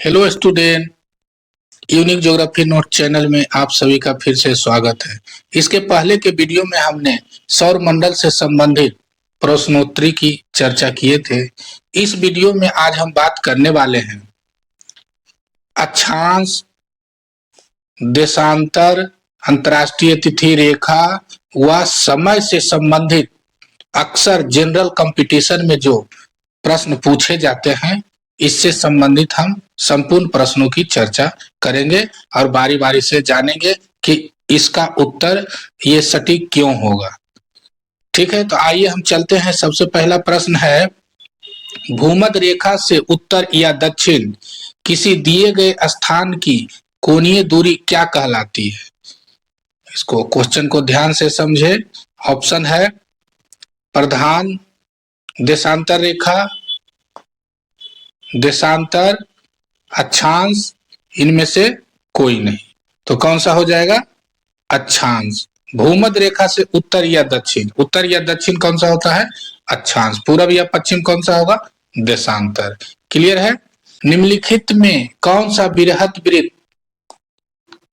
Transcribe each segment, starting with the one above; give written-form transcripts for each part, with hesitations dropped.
Hello student, unique geography note channel में आप सभी का फिर से स्वागत है। इसके पहले के वीडियो में हमने सौर मंडल से संबंधित प्रश्नोत्तरी की चर्चा किए थे। इस वीडियो में आज हम बात करने वाले हैं अक्षांश, देशांतर, अंतर्राष्ट्रीय तिथि रेखा व समय से संबंधित अक्सर जनरल कंपटीशन में जो प्रश्न पूछे जाते हैं, इससे संबंधित हम संपूर्ण प्रश्नों की चर्चा करेंगे और बारी बारी से जानेंगे कि इसका उत्तर ये सटीक क्यों होगा। ठीक है, तो आइए हम चलते हैं। सबसे पहला प्रश्न है, भूमध्य रेखा से उत्तर या दक्षिण किसी दिए गए स्थान की कोणीय दूरी क्या कहलाती है? इसको क्वेश्चन को ध्यान से समझे। ऑप्शन है प्रधान, देशांतर रेखा, देशांतर, अक्षांश, इनमें से कोई नहीं। तो कौन सा हो जाएगा? अक्षांश। भूमध्य रेखा से उत्तर या दक्षिण, उत्तर या दक्षिण कौन सा होता है? अक्षांश। पूरब या पश्चिम कौन सा होगा? देशांतर। क्लियर है? निम्नलिखित में कौन सा बृहत वृत्त,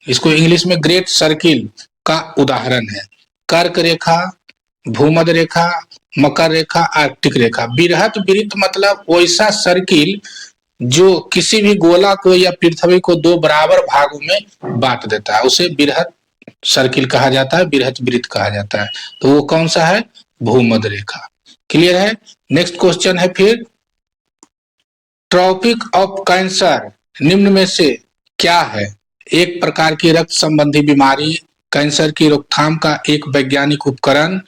इसको इंग्लिश में ग्रेट सर्किल का उदाहरण है? कर्क रेखा, भूमध्य रेखा, मकर रेखा, आर्कटिक रेखा। बृहत वृत्त मतलब वैसा सर्किल जो किसी भी गोला को या पृथ्वी को दो बराबर भागों में बांट देता है, उसे बृहत सर्किल कहा जाता है, बृहत वृत्त कहा जाता है। तो वो कौन सा है? भूमध्य रेखा। क्लियर है? नेक्स्ट क्वेश्चन है फिर, ट्रॉपिक ऑफ कैंसर निम्न में से क्या है? एक प्रकार की रक्त संबंधी बीमारी, कैंसर की रोकथाम का एक वैज्ञानिक उपकरण,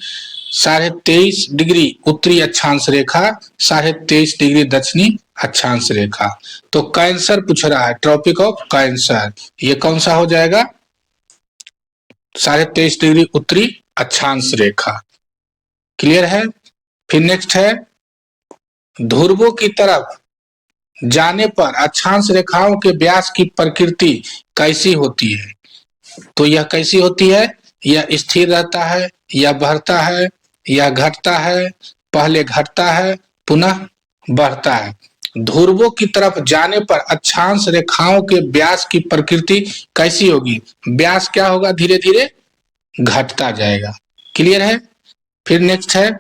23.5 डिग्री उत्तरी अक्षांश रेखा, 23.5 डिग्री दक्षिणी अक्षांश रेखा। तो कैंसर पूछ रहा है, ट्रॉपिक ऑफ कैंसर, ये कौन सा हो जाएगा? 23.5 डिग्री उत्तरी अक्षांश रेखा। क्लियर है? फिर नेक्स्ट है, ध्रुवों की तरफ जाने पर अक्षांश रेखाओं के व्यास की प्रकृति कैसी होती है? तो यह कैसी होती है? यह स्थिर रहता है, या बढ़ता है, या घटता है, पहले घटता है पुनः बढ़ता है। ध्रुवों की तरफ जाने पर अक्षांश रेखाओं के व्यास की प्रकृति कैसी होगी? व्यास क्या होगा? धीरे धीरे घटता जाएगा। क्लियर है? फिर नेक्स्ट है,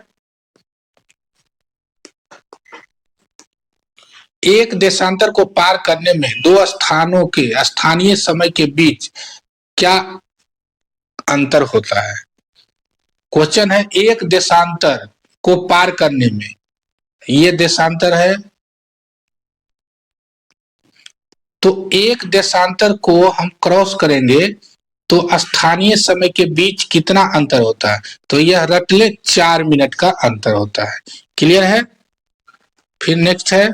एक देशांतर को पार करने में दो स्थानों के स्थानीय समय के बीच क्या अंतर होता है? क्वेश्चन है, एक देशांतर को पार करने में, ये देशांतर है, तो एक देशांतर को हम क्रॉस करेंगे तो स्थानीय समय के बीच कितना अंतर होता है? तो यह रट ले, 4 मिनट का अंतर होता है। क्लियर है? फिर नेक्स्ट है,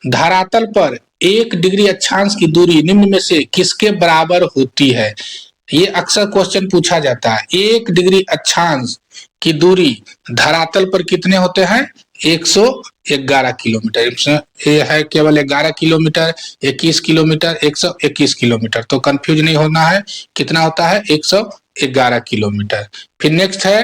धरातल पर 1 डिग्री अक्षांश की दूरी निम्न में से किसके बराबर होती है? ये अक्सर क्वेश्चन पूछा जाता है। 1 डिग्री अक्षांश की दूरी धरातल पर कितने होते हैं? 111 किलोमीटर। ये है केवल 11 किलोमीटर, 21 किलोमीटर, 121 किलोमीटर। तो कंफ्यूज नहीं होना है, कितना होता है? 111 किलोमीटर। फिर नेक्स्ट है,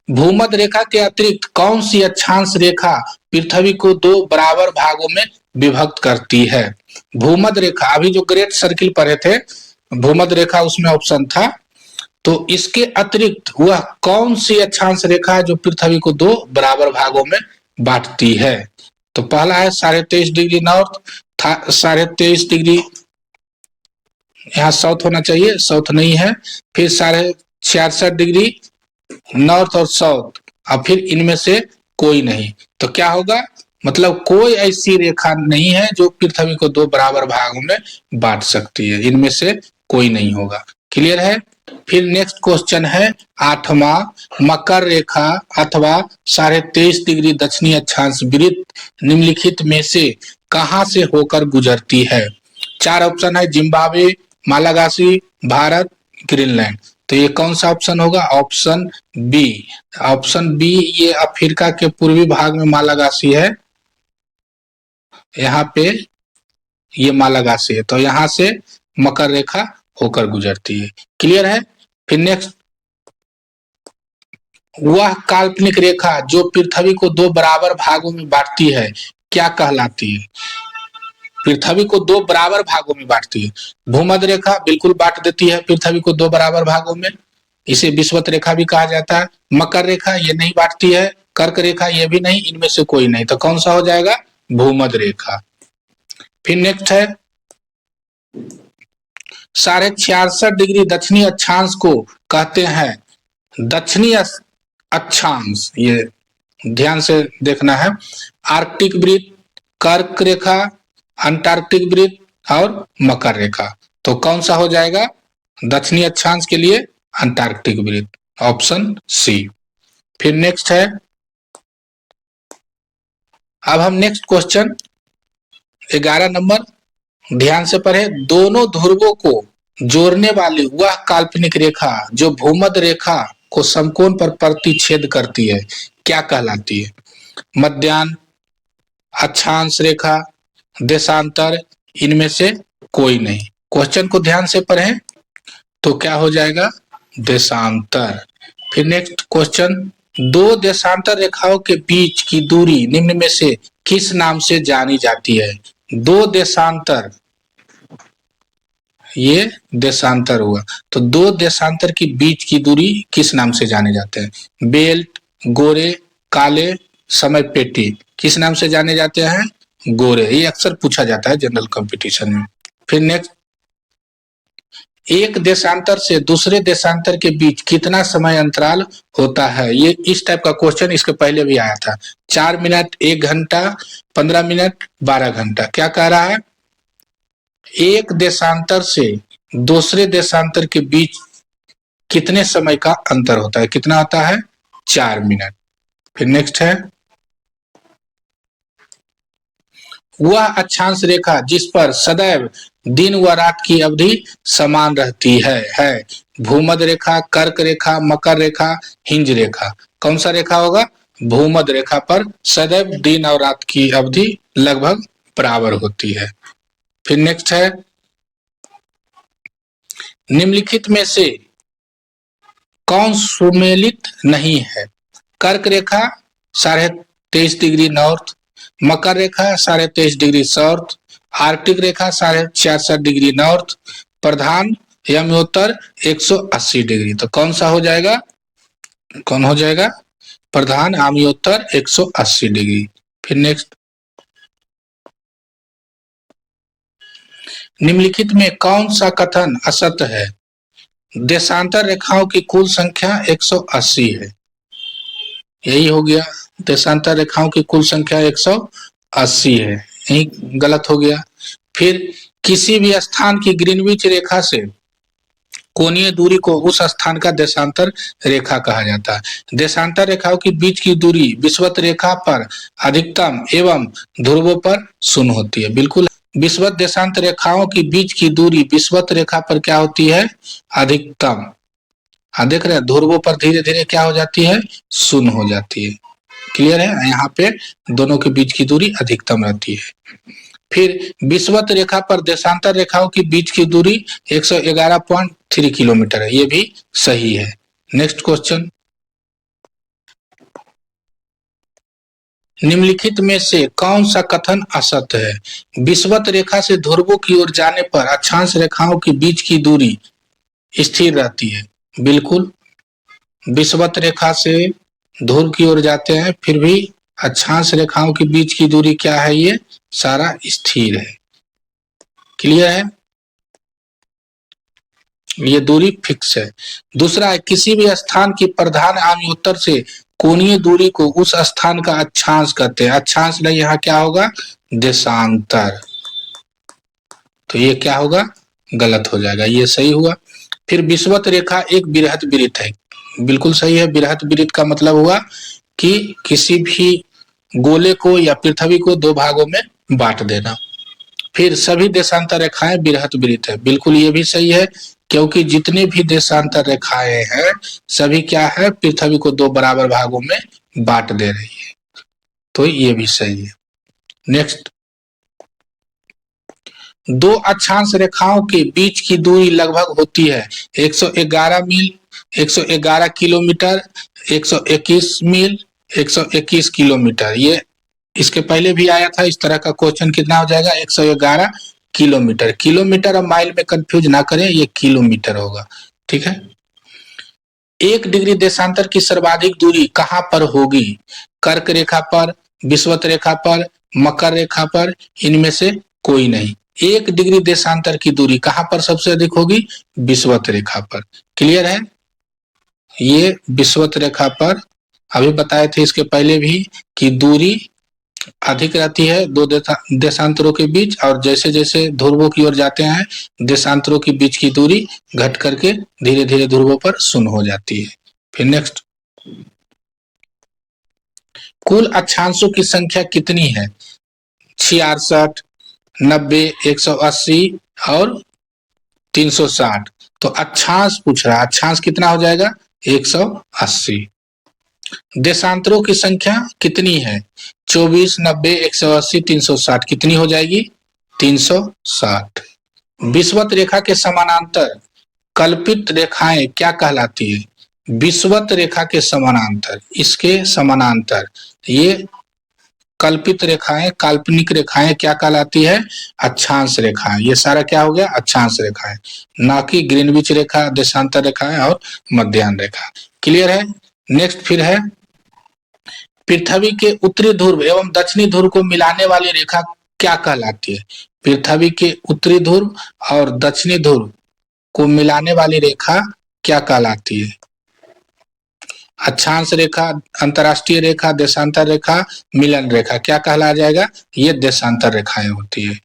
भूमध्य रेखा के अतिरिक्त कौन सी अक्षांश रेखा पृथ्वी को दो बराबर भागों में विभक्त करती है? भूमध्य रेखा, अभी जो ग्रेट सर्किल पढ़े थे, भूमध्य रेखा उसमें ऑप्शन था। तो इसके अतिरिक्त वह कौन सी अक्षांश रेखा है जो पृथ्वी को दो बराबर भागों में बांटती है? तो पहला है 23.5 डिग्री नॉर्थ, 23.5 डिग्री, यहाँ साउथ होना चाहिए, साउथ नहीं है। फिर 66.5 डिग्री नॉर्थ और साउथ, और फिर इनमें से कोई नहीं। तो क्या होगा? मतलब कोई ऐसी रेखा नहीं है जो पृथ्वी को दो बराबर भागों में बांट सकती है, इनमें से कोई नहीं होगा। क्लियर है? फिर नेक्स्ट क्वेश्चन है 8वां, मकर रेखा अथवा 23.5 डिग्री दक्षिणी अक्षांश वृत्त निम्नलिखित में से कहां से होकर गुजरती है? 4 ऑप्शन है, जिम्बाब्वे, मालागासी, भारत, ग्रीनलैंड। तो ये कौन सा ऑप्शन होगा? Option B. ऑप्शन बी, ये अफ्रीका के पूर्वी भाग में मालागासी है, यहाँ पे ये मालागासी है, तो यहाँ से मकर रेखा होकर गुजरती है। क्लियर है? फिर नेक्स्ट, वह काल्पनिक रेखा जो पृथ्वी को दो बराबर भागों में बांटती है क्या कहलाती है? पृथ्वी को दो बराबर भागों में बांटती है। भूमध्य रेखा बिल्कुल बांट देती है पृथ्वी को दो बराबर भागों में, इसे विषुवत रेखा भी कहा जाता है। मकर रेखा ये नहीं बांटती है, कर्क रेखा ये भी नहीं, इनमें से कोई नहीं, तो कौन सा हो जाएगा? भूमध्य रेखा। फिर नेक्स्ट है 66.5 डिग्री दक्षिणी अक्षांश को कहते हैं दक्षिणी अक्षांश, ये ध्यान से देखना है। आर्कटिक वृत्त, कर्क रेखा, अंटार्कटिक वृत्त और मकर रेखा, तो कौन सा हो जाएगा दक्षिणी अक्षांश के लिए? अंटार्कटिक वृत्त, ऑप्शन सी। फिर नेक्स्ट है, अब हम नेक्स्ट क्वेश्चन 11 नंबर ध्यान से पढ़े। दोनों ध्रुवों को जोड़ने वाली वह काल्पनिक रेखा जो भूमध्य रेखा को समकोण पर प्रतिच्छेद करती है क्या कहलाती है? मध्याह्न, अक्षांश रेखा, देशांतर, इनमें से कोई नहीं। क्वेश्चन को ध्यान से पढ़ें तो क्या हो जाएगा? देशांतर। फिर नेक्स्ट क्वेश्चन, दो देशांतर रेखाओं के बीच की दूरी निम्न में से किस नाम से जानी जाती है? दो देशांतर, ये देशांतर हुआ, तो दो देशांतर के बीच की दूरी किस नाम से जाने जाते हैं? बेल्ट, गोरे, काले, समय पेटी, किस नाम से जाने जाते हैं? गोरे। ये अक्सर पूछा जाता है जनरल कंपटीशन में। फिर नेक्स्ट, एक देशांतर से दूसरे देशांतर के बीच कितना समय अंतराल होता है? ये इस टाइप का क्वेश्चन इसके पहले भी आया था। 4 मिनट, 1 घंटा, 15 मिनट, 12 घंटा। क्या कह रहा है? एक देशांतर से दूसरे देशांतर के बीच कितने समय का अंतर होता है? कितना होता है? 4 मिनट। फिर नेक्स्ट है, वह अक्षांश रेखा जिस पर सदैव दिन व रात की अवधि समान रहती है भूमध्य रेखा, कर्क रेखा, मकर रेखा, हिंज रेखा। कौन सा रेखा होगा? भूमध्य रेखा पर सदैव दिन और रात की अवधि लगभग बराबर होती है। फिर नेक्स्ट है, निम्नलिखित में से कौन सुमेलित नहीं है? कर्क रेखा 23.5 डिग्री नॉर्थ, मकर रेखा 23.5 डिग्री साउथ, आर्कटिक रेखा 66.5 डिग्री नॉर्थ, प्रधान यमोत्तर 180 डिग्री। तो कौन सा हो जाएगा? कौन हो जाएगा? प्रधान आम्योत्तर 180 डिग्री। फिर नेक्स्ट, निम्नलिखित में कौन सा कथन असत्य है? देशांतर रेखाओं की कुल संख्या 180 है, यही हो गया। देशांतर रेखाओं की कुल संख्या 180 है, यही गलत हो गया। फिर किसी भी स्थान की ग्रीनविच रेखा से कोणीय दूरी को उस स्थान का देशांतर रेखा कहा जाता है। देशांतर रेखाओं के बीच की दूरी विषुवत रेखा पर अधिकतम एवं ध्रुवों पर शून्य होती है। बिल्कुल, विषुवत देशांतर रेखाओं के बीच की दूरी विषुवत रेखा पर क्या होती है? अधिकतम। हाँ, देख रहे हैं, ध्रुवों पर धीरे धीरे क्या हो जाती है? शून्य हो जाती है। क्लियर है? यहाँ पे दोनों के बीच की दूरी अधिकतम रहती है। फिर विषुवत रेखा पर देशांतर रेखाओं के बीच की दूरी 111.3 किलोमीटर है, ये भी सही है। नेक्स्ट क्वेश्चन, निम्नलिखित में से कौन सा कथन असत्य है? विषुवत रेखा से ध्रुवों की ओर जाने पर अक्षांश रेखाओं के बीच की दूरी स्थिर रहती है। बिल्कुल, विषुवत रेखा से ध्रुव की ओर जाते हैं फिर भी अक्षांश रेखाओं के बीच की दूरी क्या है? ये सारा स्थिर है। क्लियर है? ये दूरी फिक्स है। दूसरा है, किसी भी स्थान की प्रधान आम्योत्तर से कोणीय दूरी को उस स्थान का अक्षांश कहते हैं। अक्षांश नहीं, यहाँ क्या होगा? देशांतर। तो ये क्या होगा? गलत हो जाएगा, ये सही हुआ। फिर विषुवत रेखा एक बृहत वृत्त है, बिल्कुल सही है। बृहत वृत्त का मतलब हुआ कि किसी भी गोले को या पृथ्वी को दो भागों में बांट देना। फिर सभी देशांतर रेखाएं बृहत वृत्त है, बिल्कुल ये भी सही है, क्योंकि जितने भी देशांतर रेखाएं हैं सभी क्या है? पृथ्वी को दो बराबर भागों में बांट दे रही है, तो ये भी सही है। नेक्स्ट, दो अक्षांश रेखाओं के बीच की दूरी लगभग होती है 111 मील, 111 किलोमीटर, 121 मील, 121 किलोमीटर। ये इसके पहले भी आया था इस तरह का क्वेश्चन। कितना हो जाएगा? 111 किलोमीटर। किलोमीटर और माइल में कंफ्यूज ना करें, ये किलोमीटर होगा। ठीक है। 1 डिग्री देशांतर की सर्वाधिक दूरी कहां पर होगी? कर्क रेखा पर, विषुवत रेखा पर, मकर रेखा पर, इनमें से कोई नहीं। 1 डिग्री देशांतर की दूरी कहां पर सबसे अधिक होगी? विषुवत रेखा पर। क्लियर है? ये विषुवत रेखा पर अभी बताए थे इसके पहले भी कि दूरी अधिक रहती है दो देशांतरों के बीच, और जैसे जैसे ध्रुवों की ओर जाते हैं देशांतरों के बीच की दूरी घट करके धीरे धीरे ध्रुवों पर शून्य हो जाती है। फिर नेक्स्ट, कुल अक्षांशों की संख्या कितनी है? 66, 90, 180 और 360। तो अक्षांश पूछ रहा है, अक्षांश कितना हो जाएगा? 180। देशांतरों की संख्या कितनी है? 24, 90, 180, 360। कितनी हो जाएगी? 360। विषुवत रेखा के समानांतर कल्पित रेखाएं क्या कहलाती है? विषुवत रेखा के समानांतर, इसके समानांतर ये कल्पित रेखाएं, काल्पनिक रेखाएं क्या कहलाती है? अक्षांश रेखाएं। ये सारा क्या हो गया? अक्षांश रेखाएं, ना कि ग्रीनविच रेखा, देशांतर रेखाएं और मध्याह्न रेखा। क्लियर है? नेक्स्ट फिर है, पृथ्वी के उत्तरी ध्रुव एवं दक्षिणी ध्रुव को मिलाने वाली रेखा क्या कहलाती है? पृथ्वी के उत्तरी ध्रुव और दक्षिणी ध्रुव को मिलाने वाली रेखा क्या कहलाती है? अक्षांश रेखा, अंतरराष्ट्रीय रेखा, देशांतर रेखा, मिलन रेखा, क्या कहला जाएगा? ये देशांतर रेखाएं होती है।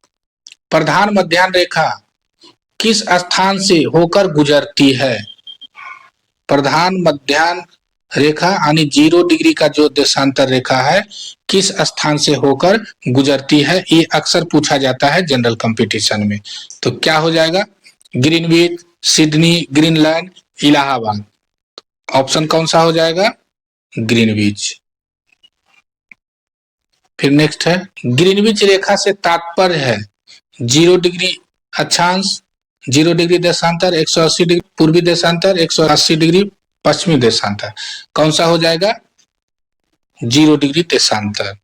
प्रधान मध्याह्न रेखा किस स्थान से होकर गुजरती है? प्रधान मध्याह्न रेखा यानी 0 डिग्री का जो देशांतर रेखा है किस स्थान से होकर गुजरती है? ये अक्सर पूछा जाता है जनरल कंपटीशन में। तो क्या हो जाएगा? Greenwich, Sydney, Greenland, Allahabad. Option कौन सा हो जाएगा? ग्रीनविच। फिर नेक्स्ट है, ग्रीनविच रेखा से तात्पर्य है 0 डिग्री अक्षांश, 0 डिग्री देशांतर, 180 डिग्री पूर्वी देशांतर, 180 डिग्री पश्चिमी देशांतर। कौन सा हो जाएगा? 0 डिग्री देशांतर।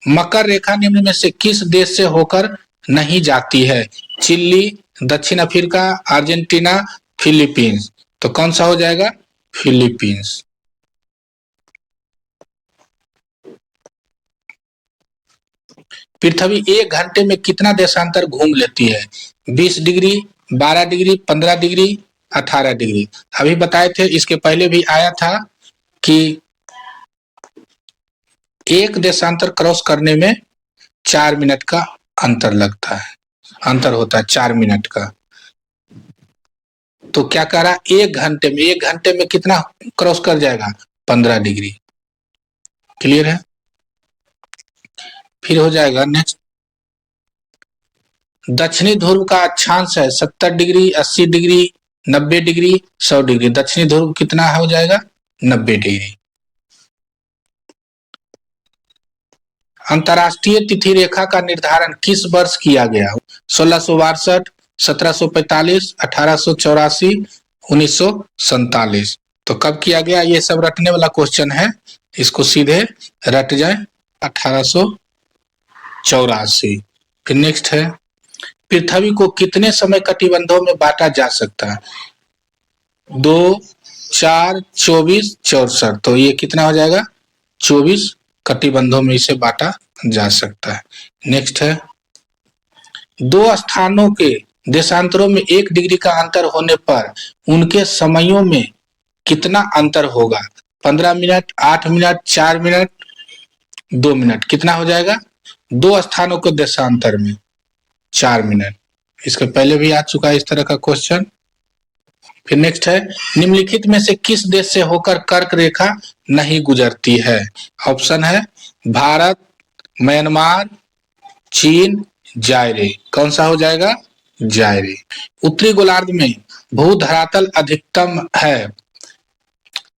मकर रेखा निम्न में से किस देश से होकर नहीं जाती है? चिली, दक्षिण अफ्रीका, अर्जेंटीना, फिलीपींस। तो कौन सा हो जाएगा? फिलीपींस। पृथ्वी 1 घंटे में कितना देशांतर घूम लेती है? 20 डिग्री, 12 डिग्री, 15 डिग्री, 18 डिग्री। अभी बताए थे, इसके पहले भी आया था कि एक देशांतर क्रॉस करने में 4 मिनट का अंतर लगता है, अंतर होता है 4 मिनट का। तो क्या कह रहा? 1 घंटे में, 1 घंटे में कितना क्रॉस कर जाएगा? 15 डिग्री। क्लियर है? फिर हो जाएगा नेक्स्ट, दक्षिणी ध्रुव का अक्षांश है 70 डिग्री, 80 डिग्री, 90 डिग्री, 100 डिग्री। दक्षिणी ध्रुव कितना हो जाएगा? 90 डिग्री। अंतरराष्ट्रीय तिथि रेखा का निर्धारण किस वर्ष किया गया? 1662, 1745, 1884, 1947। तो कब किया गया? ये सब रटने वाला क्वेश्चन है, इसको सीधे रट जाए। 1884। फिर नेक्स्ट है, पृथ्वी को कितने समय कटिबंधों में बांटा जा सकता है? 2, 4, 24, 64। तो ये कितना हो जाएगा? 24 कटिबंधों में इसे बांटा जा सकता है। नेक्स्ट है, दो स्थानों के देशांतरों में 1 डिग्री का अंतर होने पर उनके समयों में कितना अंतर होगा? 15 मिनट, 8 मिनट, 4 मिनट, 2 मिनट। कितना हो जाएगा? दो स्थानों के देशांतर में 4 मिनट। इसके पहले भी आ चुका है इस तरह का क्वेश्चन। फिर नेक्स्ट है, निम्नलिखित में से किस देश से होकर कर्क रेखा नहीं गुजरती है? ऑप्शन है भारत, म्यांमार, चीन, जायरे। कौन सा हो जाएगा? जायरे। उत्तरी गोलार्ध में भू धरातल अधिकतम है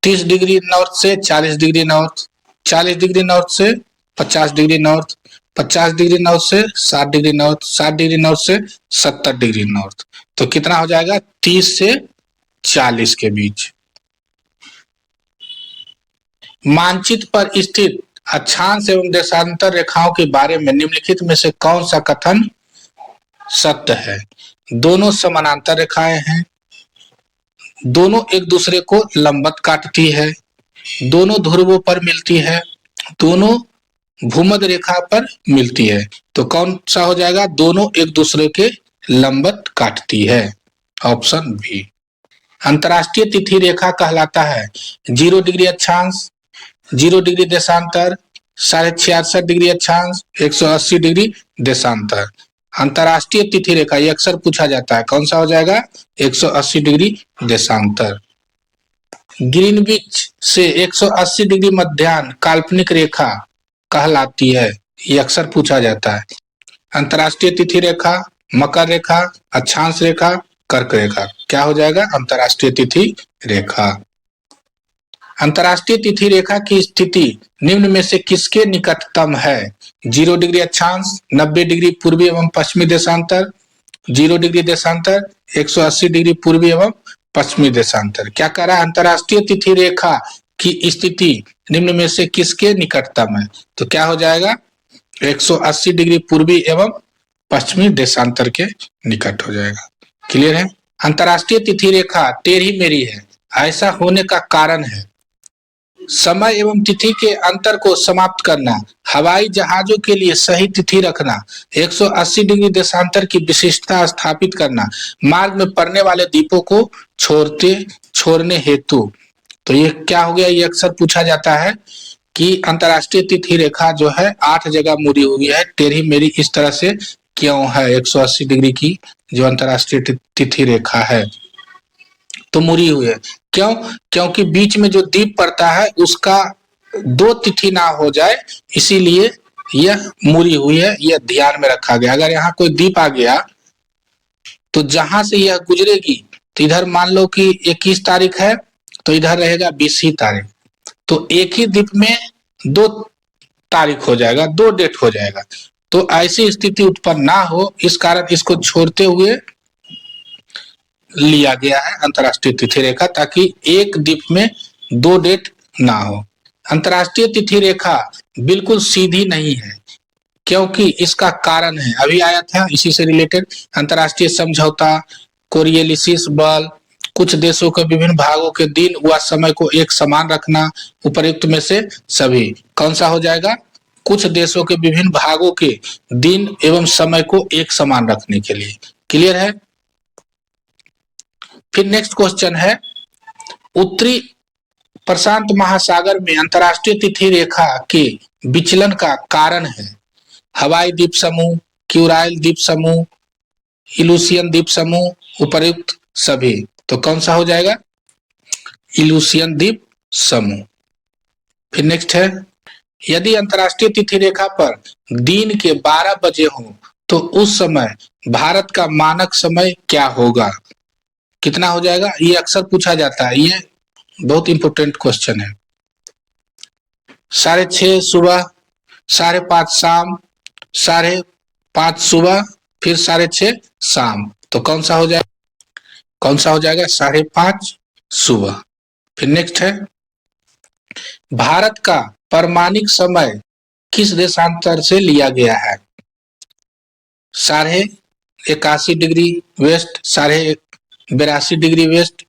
30 डिग्री नॉर्थ से 40 डिग्री नॉर्थ, 40 डिग्री नॉर्थ से 50 डिग्री नॉर्थ, 50 डिग्री नॉर्थ से 60 डिग्री नॉर्थ, 60 डिग्री नॉर्थ से 70 डिग्री नॉर्थ। तो कितना हो जाएगा? 30 से 40 के बीच। मानचित्र पर स्थित अक्षांश एवं देशांतर रेखाओं के बारे में निम्नलिखित में से कौन सा कथन सत्य है? दोनों समानांतर रेखाएं हैं, दोनों एक दूसरे को लंबवत काटती है, दोनों ध्रुवों पर मिलती है, दोनों भूमध्य रेखा पर मिलती है। तो कौन सा हो जाएगा? दोनों एक दूसरे के लंबवत काटती है, ऑप्शन बी। अंतरराष्ट्रीय तिथि रेखा कहलाता है 0 डिग्री अक्षांश, 0 डिग्री देशांतर, 66.5 डिग्री अक्षांश, 180 डिग्री देशांतर। अंतरराष्ट्रीय तिथि रेखा ये अक्सर पूछा जाता है, कौन सा हो जाएगा? 180 डिग्री देशांतर। ग्रीनविच से 180 डिग्री मध्याह्न काल्पनिक रेखा कहलाती है, ये अक्सर पूछा जाता है। अंतरराष्ट्रीय तिथि रेखा, मकर रेखा, अक्षांश रेखा, कर्क रेखा। क्या हो जाएगा? अंतरराष्ट्रीय तिथि रेखा। अंतरराष्ट्रीय तिथि रेखा की स्थिति निम्न में से किसके निकटतम है? 0 डिग्री अक्षांश, 90 डिग्री पूर्वी एवं पश्चिमी देशांतर, 0 डिग्री देशांतर, 180 डिग्री पूर्वी एवं पश्चिमी देशांतर। क्या कह रहा है? अंतरराष्ट्रीय तिथि रेखा की स्थिति निम्न में से किसके निकटतम है? तो क्या हो जाएगा? 180 डिग्री पूर्वी एवं पश्चिमी देशांतर के निकट हो जाएगा। क्लियर है? अंतरराष्ट्रीय तिथि रेखा टेढ़ी मेढ़ी है, ऐसा होने का कारण है समय एवं तिथि के अंतर को समाप्त करना, हवाई जहाजों के लिए सही तिथि रखना, 180 डिग्री देशांतर की विशिष्टता स्थापित करना, मार्ग में पड़ने वाले द्वीपों को छोड़ने हेतु। तो ये क्या हो गया? ये अक्सर पूछा जाता है कि अंतरराष्ट्रीय तिथि रेखा जो है 8 जगह मुड़ी हुई है, टेढ़ी मेढ़ी इस तरह से क्यों है? 180 डिग्री की जो अंतरराष्ट्रीय तिथि रेखा है तो मुड़ी हुई है। क्यों? क्योंकि बीच में जो द्वीप पड़ता है उसका 2 तिथि ना हो जाए, इसीलिए यह मुड़ी हुई है, यह ध्यान में रखा गया। अगर यहाँ कोई द्वीप आ गया तो जहां से यह गुजरेगी तो इधर मान लो कि 21 तारीख है तो इधर रहेगा 20 तारीख, तो एक ही द्वीप में 2 तारीख हो जाएगा, 2 डेट हो जाएगा। तो ऐसी स्थिति उत्पन्न ना हो, इस कारण इसको छोड़ते हुए लिया गया है अंतरराष्ट्रीय तिथि रेखा, ताकि एक द्वीप में 2 डेट ना हो। अंतरराष्ट्रीय तिथि रेखा बिल्कुल सीधी नहीं है, क्योंकि इसका कारण है, अभी आया था इसी से रिलेटेड, अंतरराष्ट्रीय समझौता, कोरियलिसिस बल, कुछ देशों के विभिन्न भागों के दिन व समय को एक समान रखना, उपर्युक्त में से सभी। कौन सा हो जाएगा? कुछ देशों के विभिन्न भागों के दिन एवं समय को एक समान रखने के लिए। क्लियर है? फिर नेक्स्ट क्वेश्चन है, उत्तरी प्रशांत महासागर में अंतरराष्ट्रीय तिथि रेखा के विचलन का कारण है हवाई द्वीप समूह, क्यूराइल द्वीप समूह, इलूसियन द्वीप समूह, उपर्युक्त सभी। तो कौन सा हो जाएगा? इलूसियन द्वीप समूह। फिर नेक्स्ट है, यदि अंतरराष्ट्रीय तिथि रेखा पर दिन के 12 बजे हो तो उस समय भारत का मानक समय क्या होगा? कितना हो जाएगा? ये अक्सर पूछा जाता है, ये बहुत इंपॉर्टेंट क्वेश्चन है। 6:30 सुबह, 5:30 शाम, 5:30 सुबह, फिर 6:30 शाम। तो कौन सा हो जाएगा? कौन सा हो जाएगा? 5:30 सुबह। फिर नेक्स्ट है, भारत का परमाणिक समय किस देशांतर से लिया गया है? 81.5 degree west, 82.5 degree west,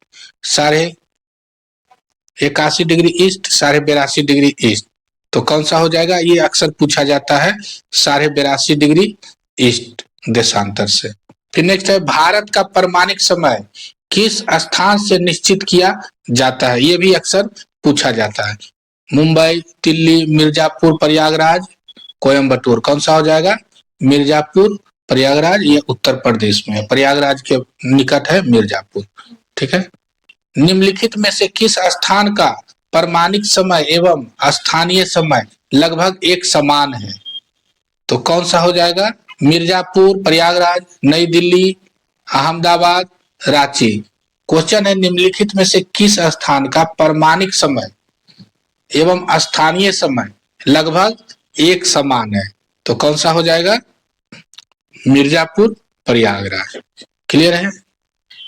81.5 degree east, 82.5 degree east. तो कौन सा हो जाएगा? ये अक्सर पूछा जाता है 82.5 डिग्री ईस्ट देशांतर से। फिर नेक्स्ट है, भारत का परमाणिक समय किस स्थान से निश्चित किया जाता है? ये भी अक्सर पूछा जाता है। मुंबई, दिल्ली, मिर्जापुर, प्रयागराज, कोयम्बटूर। कौन सा हो जाएगा? मिर्जापुर, प्रयागराज, ये उत्तर प्रदेश में है, प्रयागराज के निकट है मिर्जापुर। ठीक है। निम्नलिखित में से किस स्थान का परमाणिक समय एवं स्थानीय समय लगभग एक समान है? तो कौन सा हो जाएगा? मिर्जापुर, प्रयागराज, नई दिल्ली, अहमदाबाद, रांची। क्वेश्चन है, निम्नलिखित में से किस स्थान का परमाणिक समय एवं स्थानीय समय लगभग एक समान है? तो कौन सा हो जाएगा? मिर्जापुर, प्रयागराज। क्लियर है?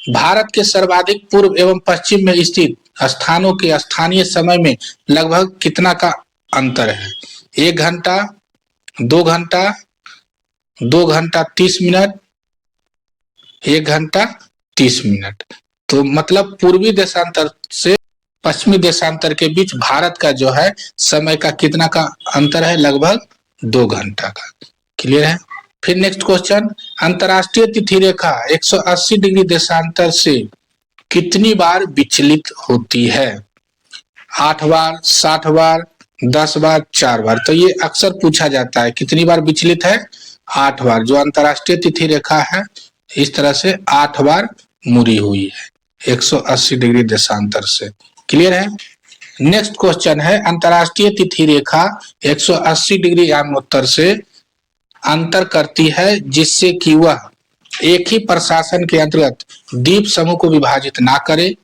भारत के सर्वाधिक पूर्व एवं पश्चिम में स्थित स्थानों के स्थानीय समय में लगभग कितना का अंतर है? 1 घंटा, 2 घंटा, 2 घंटा 30 मिनट, 1 घंटा 30 मिनट। तो मतलब पूर्वी देशांतर से पश्चिमी देशांतर के बीच भारत का जो है समय का कितना का अंतर है? लगभग 2 घंटा का। क्लियर है? फिर नेक्स्ट क्वेश्चन, अंतरराष्ट्रीय तिथि रेखा 180 डिग्री देशांतर से कितनी बार विचलित होती है? 8 बार, 60 बार, 10 बार, 4 बार। तो ये अक्सर पूछा जाता है। कितनी बार विचलित है? 8 बार। जो अंतरराष्ट्रीय तिथि रेखा है इस तरह से 8 बार मुड़ी हुई है 180 डिग्री देशांतर से। क्लियर है? नेक्स्ट क्वेश्चन है, अंतरराष्ट्रीय तिथि रेखा 180 डिग्री यामोत्तर से अंतर करती है जिससे कि वह एक ही प्रशासन के अंतर्गत द्वीप समूह को विभाजित ना करे,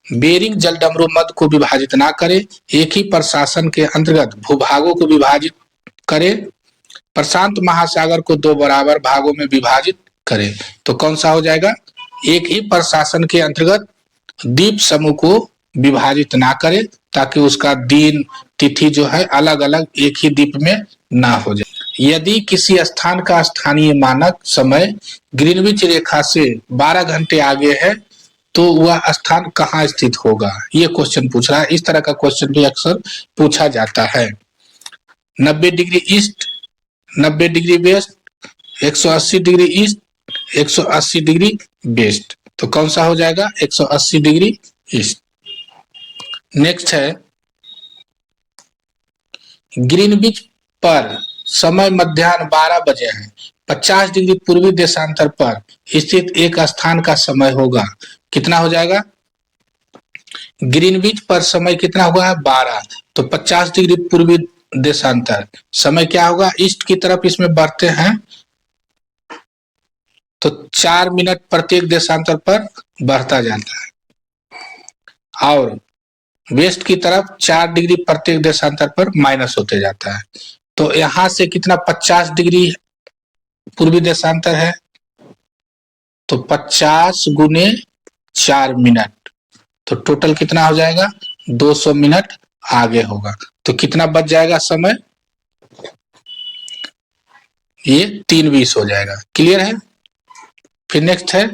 बेरिंग जलडमरू मध्य को विभाजित ना करे, एक ही प्रशासन के अंतर्गत भूभागों को विभाजित करे, प्रशांत महासागर को 2 बराबर भागों में विभाजित करे। तो कौन सा हो जाएगा? एक ही प्रशासन के अंतर्गत द्वीप समूह को विभाजित ना करे ताकि उसका दिन तिथि जो है अलग अलग एक ही द्वीप में ना हो जाए। यदि किसी स्थान का स्थानीय मानक समय ग्रीनविच रेखा से 12 घंटे आगे है तो वह स्थान कहाँ स्थित होगा? ये क्वेश्चन पूछ रहा है। इस तरह का क्वेश्चन भी अक्सर पूछा जाता है। 90 degree east, 90 degree west, 180 degree east, 180 degree west. तो कौन सा हो जाएगा? 180 डिग्री ईस्ट। नेक्स्ट है, ग्रीनविच पर समय मध्याह्न 12 बजे है। 50 डिग्री पूर्वी देशांतर पर स्थित एक स्थान का समय होगा। कितना हो जाएगा? ग्रीनविच पर समय कितना हुआ है? 12। तो 50 डिग्री पूर्वी देशांतर समय क्या होगा? ईस्ट की तरफ इसमें बढ़ते हैं तो 4 मिनट प्रत्येक देशांतर पर बढ़ता जाता है और वेस्ट की तरफ 4 डिग्री प्रत्येक देशांतर पर माइनस होते जाता है। तो यहां से कितना? 50 डिग्री पूर्वी देशांतर है तो 50 गुने 4 मिनट, तो टोटल कितना हो जाएगा? 200 मिनट आगे होगा। तो कितना बच जाएगा समय? ये 3:20 हो जाएगा। क्लियर है? फिर नेक्स्ट है,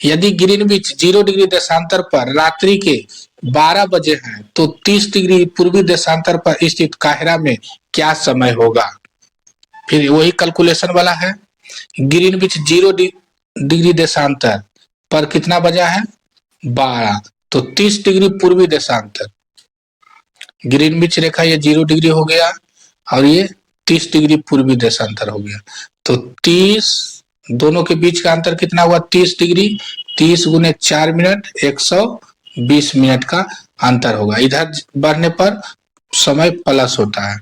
यदि ग्रीनविच 0 डिग्री देशांतर पर रात्रि के 12 बजे है तो 30 डिग्री पूर्वी देशांतर पर स्थित काहिरा में क्या समय होगा? फिर वही कैलकुलेशन वाला है। ग्रीनविच 0 डिग्री देशांतर पर कितना बजा है? 12। तो 30 डिग्री पूर्वी देशांतर, ग्रीनविच रेखा ये 0 डिग्री हो गया और ये 30 डिग्री पूर्वी देशांतर हो गया। तो 30 दोनों के बीच का अंतर कितना हुआ? 30 डिग्री। 30 गुने 4 मिनट 120 मिनट का अंतर होगा। इधर बढ़ने पर समय प्लस होता है।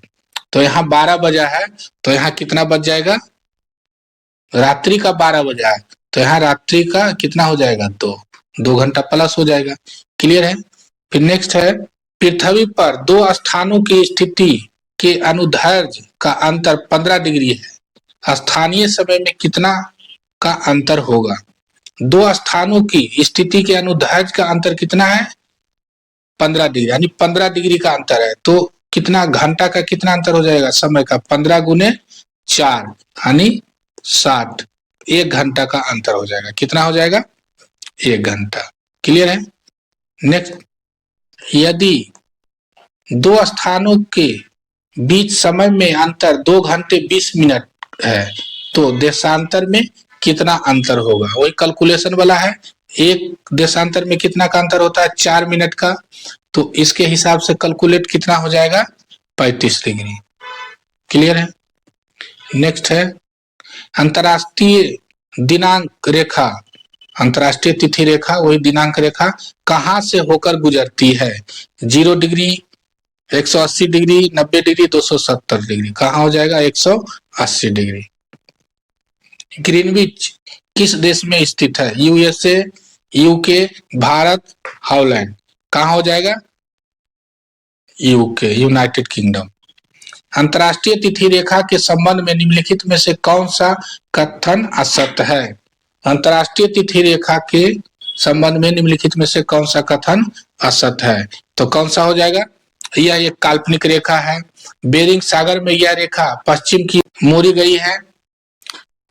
तो यहाँ 12 बजा है तो यहाँ कितना बच जाएगा? रात्रि का 12 बजा है तो यहाँ रात्रि का कितना हो जाएगा? 2 घंटा प्लस हो जाएगा। क्लियर है? फिर नेक्स्ट है, पृथ्वी पर 2 स्थानों की स्थिति के अनुदैर्ध्य का अंतर 15 डिग्री है। स्थानीय समय में कितना का अंतर होगा? 2 स्थानों की स्थिति के अनुदैर्ध्य का अंतर कितना है? 15 डिग्री, यानी 15 डिग्री का अंतर है। तो कितना घंटा का कितना अंतर हो जाएगा? समय का 15 गुने 4 यानी 60, 1 घंटा का अंतर हो जाएगा। कितना हो जाएगा? 1 घंटा। क्लियर है? नेक्स्ट, यदि 2 स्थानों के बीच समय में अंतर 2 घंटे 20 मिनट है तो देशांतर में कितना अंतर होगा? वही कैलकुलेशन वाला है। एक देशांतर में कितना का अंतर होता है? 4 मिनट का। तो इसके हिसाब से कैलकुलेट कितना हो जाएगा? 35 डिग्री। क्लियर है? नेक्स्ट है, अंतरराष्ट्रीय दिनांक रेखा, अंतरराष्ट्रीय तिथि रेखा वही दिनांक रेखा कहां से होकर गुजरती है? 0 डिग्री, 180 डिग्री, 90 डिग्री, 270 डिग्री। कहाँ हो जाएगा? 180 डिग्री। ग्रीनविच किस देश में स्थित है? USA, UK, Bharat, Holland. कहाँ हो जाएगा? UK, United kingdom. अंतरराष्ट्रीय तिथि रेखा के संबंध में निम्नलिखित में से कौन सा कथन असत्य है? अंतरराष्ट्रीय तिथि रेखा के संबंध में निम्नलिखित में से कौन सा कथन असत्य है? तो कौन सा हो जाएगा? यह एक काल्पनिक रेखा है। बेरिंग सागर में यह रेखा पश्चिम की मोड़ी गई है।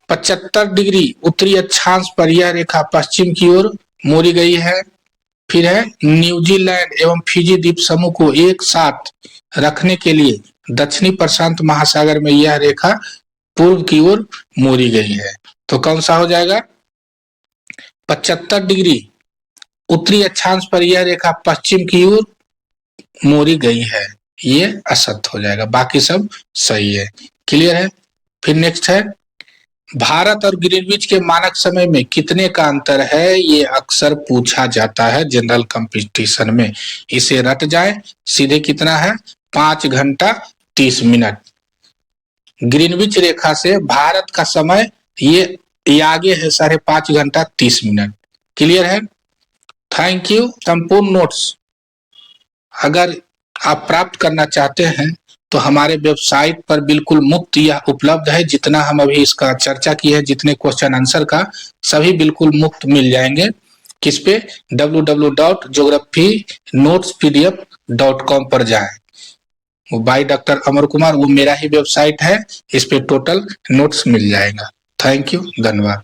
75 डिग्री उत्तरी अक्षांश पर यह रेखा पश्चिम की ओर मोड़ी गई है। फिर है न्यूजीलैंड एवं फिजी द्वीप समूह को एक साथ रखने के लिए दक्षिणी प्रशांत महासागर में यह रेखा पूर्व की ओर मोड़ी गई है। तो कौन सा हो जाएगा? 75 डिग्री उत्तरी अक्षांश पर यह रेखा पश्चिम की ओर मोड़ी गई है, ये असत्य हो जाएगा, बाकी सब सही है। क्लियर है? फिर नेक्स्ट है भारत और ग्रीनविच के मानक समय में कितने का अंतर है? ये अक्सर पूछा जाता है जनरल कंपटीशन में। इसे रट जाए, सीधे कितना है? 5 घंटा 30 मिनट। ग्रीनविच रेखा से भारत का समय ये आगे है 5.5 घंटा 30 मिनट। क्लियर है? Thank you. संपूर्ण नोट्स अगर आप प्राप्त करना चाहते हैं तो हमारे वेबसाइट पर बिल्कुल मुफ्त यह उपलब्ध है। जितना हम अभी इसका चर्चा की है, जितने क्वेश्चन आंसर का, सभी बिल्कुल मुफ्त मिल जाएंगे। किस पे? www.geographynotespdf.com पर जाएं। बाय डॉक्टर अमर कुमार, वो मेरा ही वेबसाइट है, इस पे टोटल नोट्स मिल जाएगा। थैंक यू, धन्यवाद।